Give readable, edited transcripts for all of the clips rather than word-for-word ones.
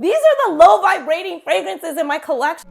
These are the low vibrating fragrances in my collection.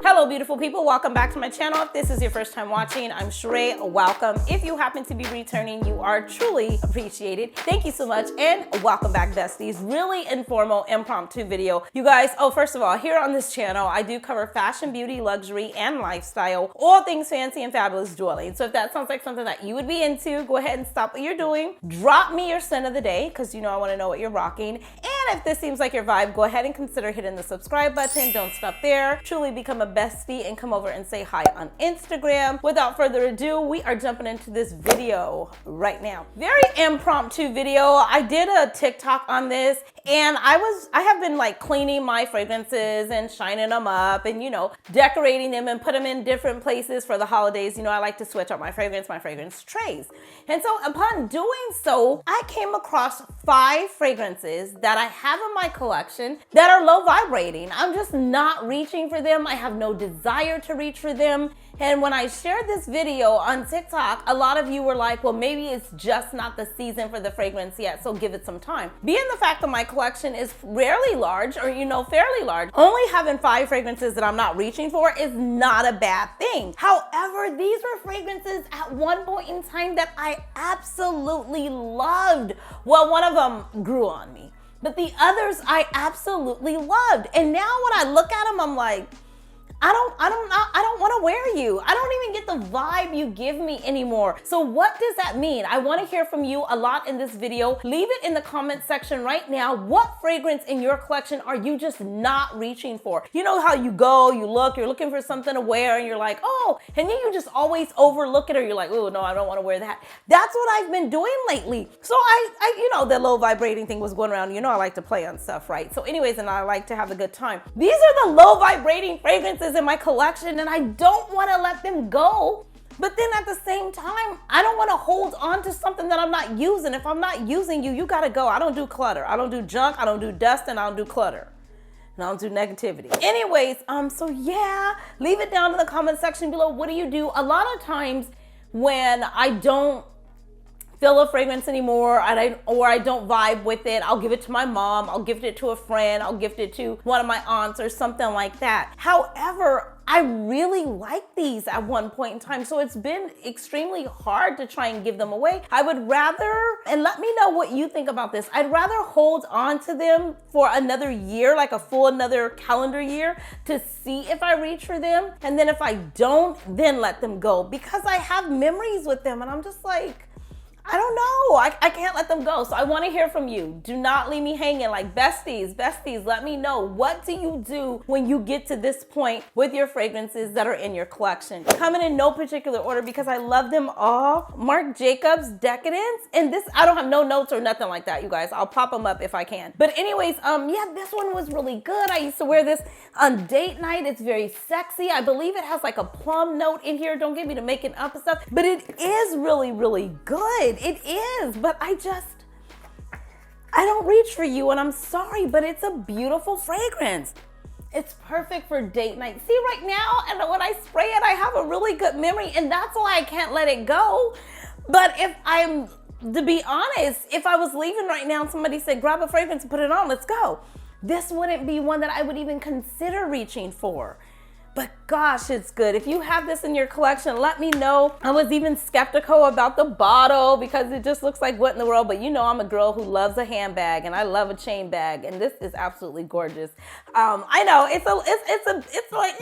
Hello beautiful people, welcome back to my channel. If this is your first time watching, I'm Cheraye, welcome. If you happen to be returning, you are truly appreciated. Thank you so much and welcome back besties. Really informal, impromptu video. You guys, first of all, here on this channel, I do cover fashion, beauty, luxury, and lifestyle, all things fancy and fabulous jewelry. So if that sounds like something that you would be into, go ahead and stop what you're doing. Drop me your scent of the day, because you know I want to know what you're rocking. And if this seems like your vibe, go ahead and consider hitting the subscribe button. Don't stop there. Truly become a bestie and come over and say hi on Instagram. Without further ado, we are jumping into this video right now. Very impromptu video. I did a TikTok on this and I have been like cleaning my fragrances and shining them up and, you know, decorating them and put them in different places for the holidays. You know, I like to switch up my fragrance trays. And so upon doing so, I came across 5 fragrances that I have in my collection that are low vibrating. I'm just not reaching for them. I have no desire to reach for them. And when I shared this video on TikTok, a lot of you were like, well, maybe it's just not the season for the fragrance yet, so give it some time. Being the fact that my collection is rarely large or, you know, fairly large, only having 5 fragrances that I'm not reaching for is not a bad thing. However, these were fragrances at one point in time that I absolutely loved. Well, one of them grew on me, but the others I absolutely loved. And now when I look at them, I'm like, I don't want to wear you. I don't even get the vibe you give me anymore. So what does that mean? I want to hear from you a lot in this video. Leave it in the comment section right now. What fragrance in your collection are you just not reaching for? You know how you go, you look, you're looking for something to wear and you're like, oh, and then you just always overlook it or you're like, oh no, I don't want to wear that. That's what I've been doing lately. So I you know, the low vibrating thing was going around. You know, I like to play on stuff, right? So anyways, and I like to have a good time. These are the low vibrating fragrances in my collection and I don't want to let them go. But then at the same time, I don't want to hold on to something that I'm not using. If I'm not using you, you got to go. I don't do clutter. I don't do junk. I don't do dust and I don't do clutter. And I don't do negativity. Anyways, so yeah, leave it down in the comment section below. What do you do? A lot of times when I don't feel a fragrance anymore or I don't vibe with it, I'll give it to my mom, I'll gift it to a friend, I'll gift it to one of my aunts or something like that. However, I really like these at one point in time, so it's been extremely hard to try and give them away. I would rather, and let me know what you think about this, I'd rather hold on to them for another year, like a full another calendar year, to see if I reach for them, and then if I don't, then let them go, because I have memories with them and I'm just like, I don't know. I can't let them go. So I want to hear from you. Do not leave me hanging. Like besties, let me know. What do you do when you get to this point with your fragrances that are in your collection? Coming in no particular order because I love them all. Marc Jacobs Decadence. And this, I don't have no notes or nothing like that, you guys. I'll pop them up if I can. But anyways, yeah, this one was really good. I used to wear this on date night. It's very sexy. I believe it has like a plum note in here. Don't get me to making up and stuff. But it is really, really good. It is, but I don't reach for you and I'm sorry, but it's a beautiful fragrance. It's perfect for date night. See right now, and when I spray it, I have a really good memory and that's why I can't let it go. But to be honest, if I was leaving right now and somebody said, grab a fragrance and put it on, let's go, this wouldn't be one that I would even consider reaching for. But gosh, it's good. If you have this in your collection, let me know. I was even skeptical about the bottle because it just looks like what in the world, but you know I'm a girl who loves a handbag and I love a chain bag, and this is absolutely gorgeous. I know it's like,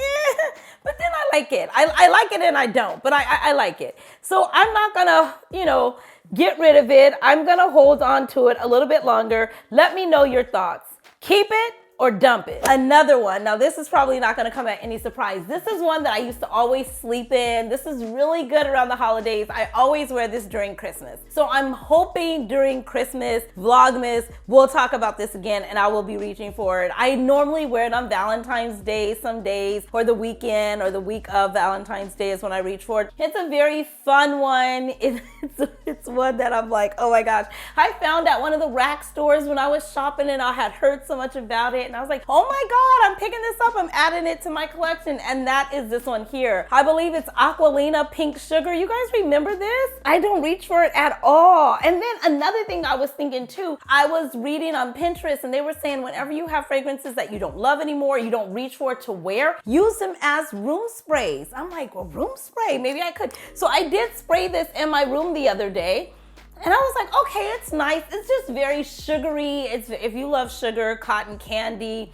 but then I like it. I like it and I don't, but I like it. So I'm not gonna, you know, get rid of it. I'm gonna hold on to it a little bit longer. Let me know your thoughts. Keep it or dump it. Another one, now this is probably not gonna come at any surprise. This is one that I used to always sleep in. This is really good around the holidays. I always wear this during Christmas. So I'm hoping during Christmas, Vlogmas, we'll talk about this again and I will be reaching for it. I normally wear it on Valentine's Day some days, or the weekend or the week of Valentine's Day is when I reach for it. It's a very fun one. It's one that I'm like, oh my gosh. I found at one of the rack stores when I was shopping and I had heard so much about it. and I was like, oh my God, I'm picking this up. I'm adding it to my collection. And that is this one here. I believe it's Aquolina Pink Sugar. You guys remember this? I don't reach for it at all. And then another thing I was thinking too, I was reading on Pinterest and they were saying whenever you have fragrances that you don't love anymore, you don't reach for to wear, use them as room sprays. I'm like, well, room spray, maybe I could. So I did spray this in my room the other day. And I was like, okay, it's nice. It's just very sugary. It's, if you love sugar, cotton candy,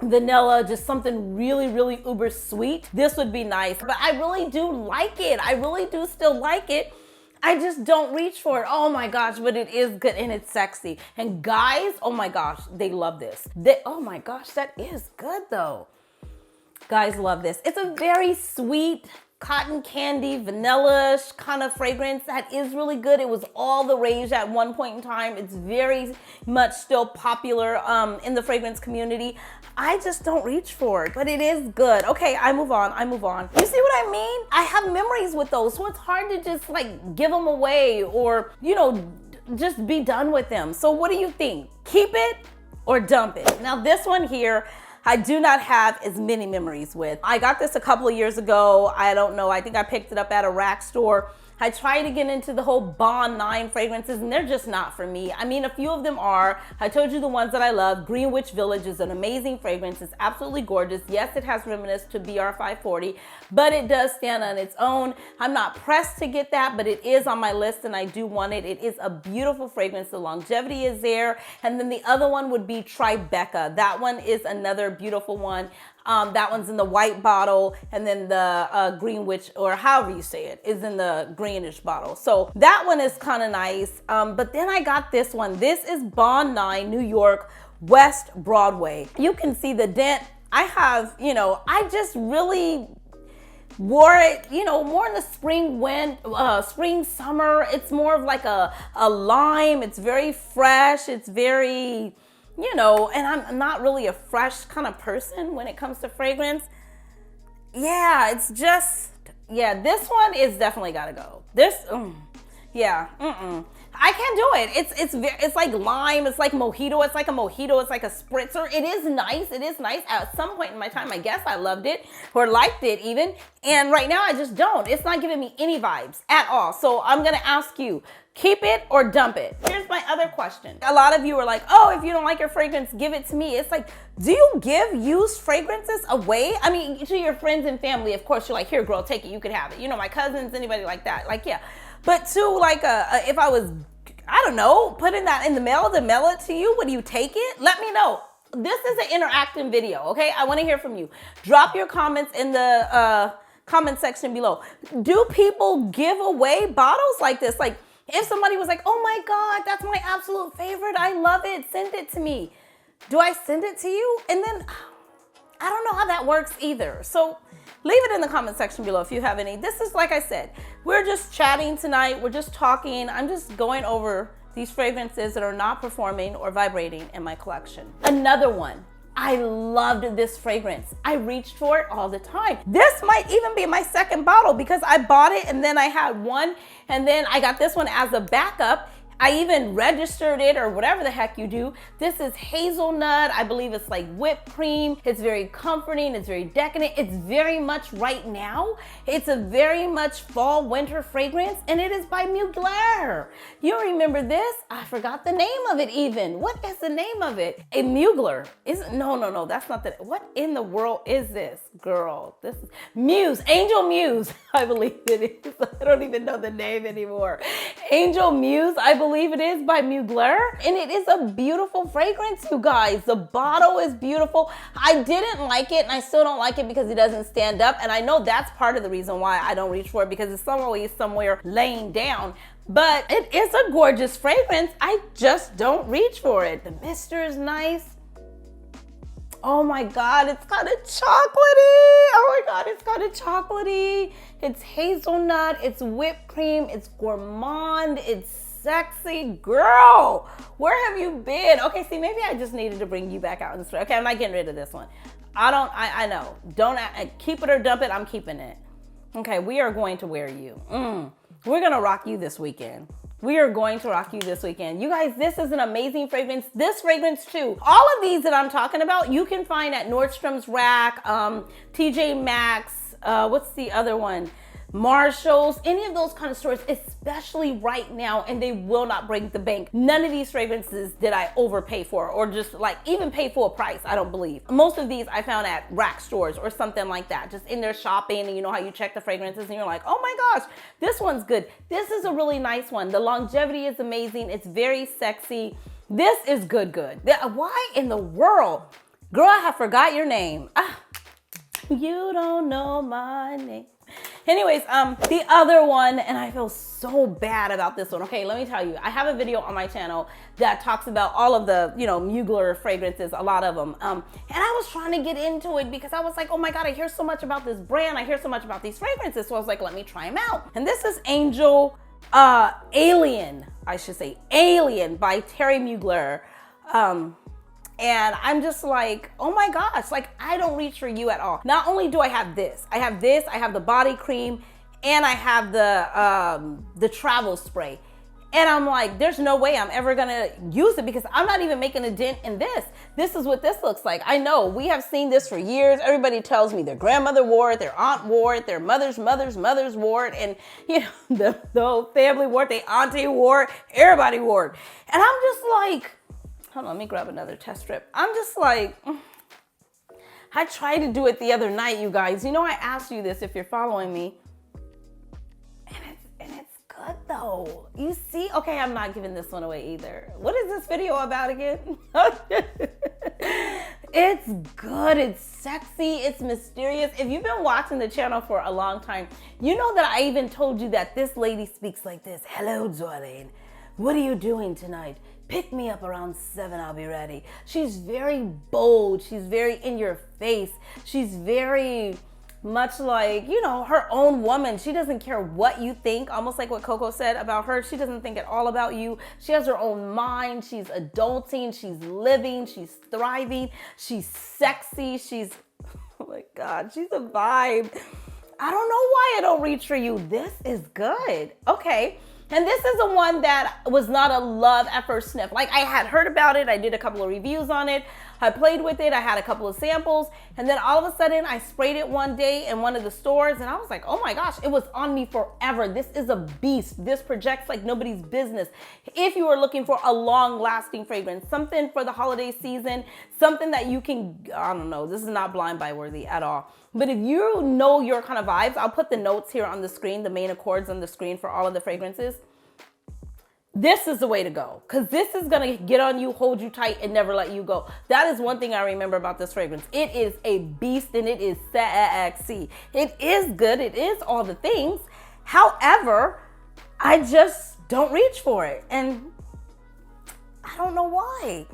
vanilla, just something really, really uber sweet, this would be nice. But I really do like it. I really do still like it. I just don't reach for it. Oh my gosh, but it is good and it's sexy. And guys, oh my gosh, they love this. Oh my gosh, that is good though. Guys love this. It's a very sweet, cotton candy, vanilla-ish kind of fragrance that is really good. It was all the rage at one point in time. It's very much still popular in the fragrance community. I just don't reach for it, but it is good. Okay, I move on. You see what I mean? I have memories with those, so it's hard to just like give them away or, you know, just be done with them. So what do you think? Keep it or dump it? Now this one here, I do not have as many memories with. I got this a couple of years ago. I don't know, I think I picked it up at a rack store. I tried to get into the whole Bond 9 fragrances and they're just not for me. I mean, a few of them are. I told you the ones that I love. Greenwich Village is an amazing fragrance. It's absolutely gorgeous. Yes, it has reminisce to BR 540, but it does stand on its own. I'm not pressed to get that, but it is on my list and I do want it. It is a beautiful fragrance. The longevity is there. And then the other one would be Tribeca. That one is another beautiful one. That one's in the white bottle, and then the Greenwich, or however you say it, is in the greenish bottle. So that one is kind of nice. But then I got this one. This is Bond 9 New York West Broadway. You can see the dent. I have, you know, I just really wore it, you know, more in the spring, summer. It's more of like a lime. It's very fresh. It's very, you know, and I'm not really a fresh kind of person when it comes to fragrance. Yeah, it's just, yeah, this one is definitely gotta go. This, yeah, I can't do it. It's like lime, it's like mojito, it's like a mojito, it's like a spritzer. It is nice, At some point in my time, I guess I loved it or liked it even. And right now I just don't. It's not giving me any vibes at all. So I'm gonna ask you, keep it or dump it? Here's my other question. A lot of you are like, oh, if you don't like your fragrance, give it to me. It's like, do you give used fragrances away? I mean, to your friends and family, of course, you're like, here, girl, take it, you can have it. You know, my cousins, anybody like that, like, yeah. But to like, if I was, I don't know, putting that in the mail to mail it to you, would you take it? Let me know. This is an interactive video, okay? I wanna hear from you. Drop your comments in the comment section below. Do people give away bottles like this? Like, if somebody was like, oh my God, that's my absolute favorite, I love it, send it to me. Do I send it to you? And then, I don't know how that works either. So leave it in the comment section below if you have any. This is, like I said, we're just chatting tonight. We're just talking. I'm just going over these fragrances that are not performing or vibrating in my collection. Another one. I loved this fragrance. I reached for it all the time. This might even be my second bottle because I bought it and then I had one and then I got this one as a backup. I even registered it or whatever the heck you do. This is hazelnut. I believe it's like whipped cream. It's very comforting. It's very decadent. It's very much right now. It's a very much fall winter fragrance and it is by Mugler. You remember this? I forgot the name of it even. What is the name of it? A Mugler. No, that's not the, what in the world is this, girl? This is Muse, Angel Muse, I believe it is. I don't even know the name anymore. Angel Muse, I believe it is by Mugler. And it is a beautiful fragrance, you guys. The bottle is beautiful. I didn't like it and I still don't like it because it doesn't stand up. And I know that's part of the reason why I don't reach for it because it's always somewhere laying down. But it is a gorgeous fragrance. I just don't reach for it. The mister is nice. Oh my God, it's kind of chocolatey. Oh my God, it's kind of chocolatey. It's hazelnut, it's whipped cream, it's gourmand, it's sexy. Girl, where have you been? Okay, see, maybe I just needed to bring you back out in the store. Okay, I'm not getting rid of this one. I know. Don't keep it or dump it, I'm keeping it. Okay, we are going to wear you. We're gonna rock you this weekend. We are going to rock you this weekend. You guys, this is an amazing fragrance. This fragrance too. All of these that I'm talking about, you can find at Nordstrom's Rack, TJ Maxx, what's the other one? Marshall's, any of those kind of stores, especially right now, and they will not break the bank. None of these fragrances did I overpay for or just like even pay full price, I don't believe. Most of these I found at rack stores or something like that, just in there shopping, and you know how you check the fragrances and you're like, oh my gosh, this one's good. This is a really nice one. The longevity is amazing. It's very sexy. This is good. Why in the world? Girl, I have forgot your name. You don't know my name. Anyways, the other one, and I feel so bad about this one. Okay, let me tell you, I have a video on my channel that talks about all of the, you know, Mugler fragrances, a lot of them. And I was trying to get into it because I was like, oh my God, I hear so much about this brand. I hear so much about these fragrances. So I was like, let me try them out. And this is Alien, I should say, Alien by Cheraye Mugler. And I'm just like, oh my gosh, like I don't reach for you at all. Not only do I have this, I have the body cream, and I have the travel spray. And I'm like, there's no way I'm ever gonna use it because I'm not even making a dent in this. This is what this looks like. I know, we have seen this for years. Everybody tells me their grandmother wore it, their aunt wore it, their mother's wore it, and you know, the whole family wore it, their auntie wore it, everybody wore it. And I'm just like, hold on, let me grab another test strip. I'm just like, I tried to do it the other night, you guys. You know, I asked you this if you're following me. And it's good though. You see? Okay, I'm not giving this one away either. What is this video about again? It's good, it's sexy, it's mysterious. If you've been watching the channel for a long time, you know that I even told you that this lady speaks like this. Hello, darling. What are you doing tonight? Pick me up around 7, I'll be ready. She's very bold. She's very in your face. She's very much like, you know, her own woman. She doesn't care what you think, almost like what Coco said about her. She doesn't think at all about you. She has her own mind. She's adulting. She's living. She's thriving. She's sexy. She's, oh my God, she's a vibe. I don't know why I don't reach for you. This is good. Okay. And this is the one that was not a love at first sniff. Like I had heard about it. I did a couple of reviews on it. I played with it. I had a couple of samples. And then all of a sudden I sprayed it one day in one of the stores and I was like, oh my gosh, it was on me forever. This is a beast. This projects like nobody's business. If you are looking for a long lasting fragrance, something for the holiday season, something that you can, I don't know, this is not blind buy worthy at all. But if you know your kind of vibes, I'll put the notes here on the screen, the main accords on the screen for all of the fragrances. This is the way to go because this is going to get on you, hold you tight, and never let you go. That is one thing I remember about this fragrance. It is a beast and it is sexy. It is good. It is all the things. However, I just don't reach for it. And I don't know why.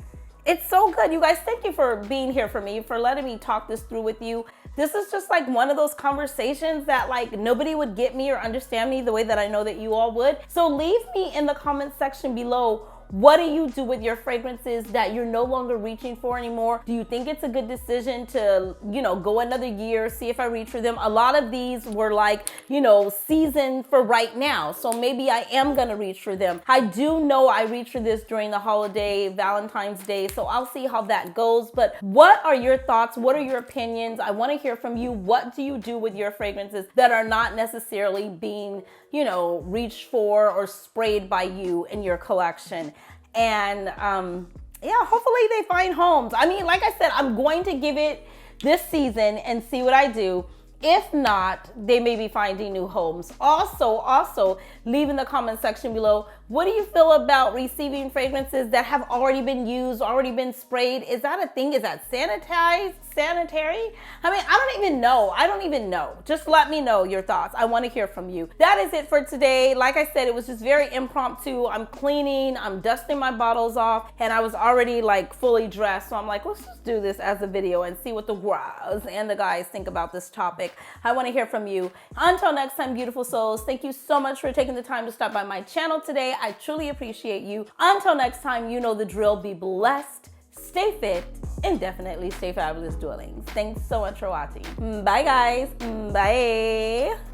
It's so good. You guys, thank you for being here for me, for letting me talk this through with you. This is just like one of those conversations that like nobody would get me or understand me the way that I know that you all would. So leave me in the comment section below. What do you do with your fragrances that you're no longer reaching for anymore? Do you think it's a good decision to, you know, go another year, see if I reach for them? A lot of these were like, you know, season for right now. So maybe I am gonna reach for them. I do know I reach for this during the holiday, Valentine's Day. So I'll see how that goes. But what are your thoughts? What are your opinions? I wanna hear from you. What do you do with your fragrances that are not necessarily being, you know, reached for or sprayed by you in your collection? And yeah, hopefully they find homes. I mean, like I said, I'm going to give it this season and see what I do. If not, they may be finding new homes. Also, leave in the comment section below, what do you feel about receiving fragrances that have already been used, already been sprayed? Is that a thing? Is that sanitary? I mean, I don't even know. Just let me know your thoughts. I want to hear from you. That is it for today. Like I said, it was just very impromptu. I'm cleaning, I'm dusting my bottles off, and I was already like fully dressed. So I'm like, let's just do this as a video and see what the girls and the guys think about this topic. I want to hear from you. Until next time, beautiful souls, thank you so much for taking the time to stop by my channel today. I truly appreciate you. Until next time, you know the drill. Be blessed, stay fit, and definitely stay fabulous, darlings. Thanks so much for watching. Bye, guys. Bye.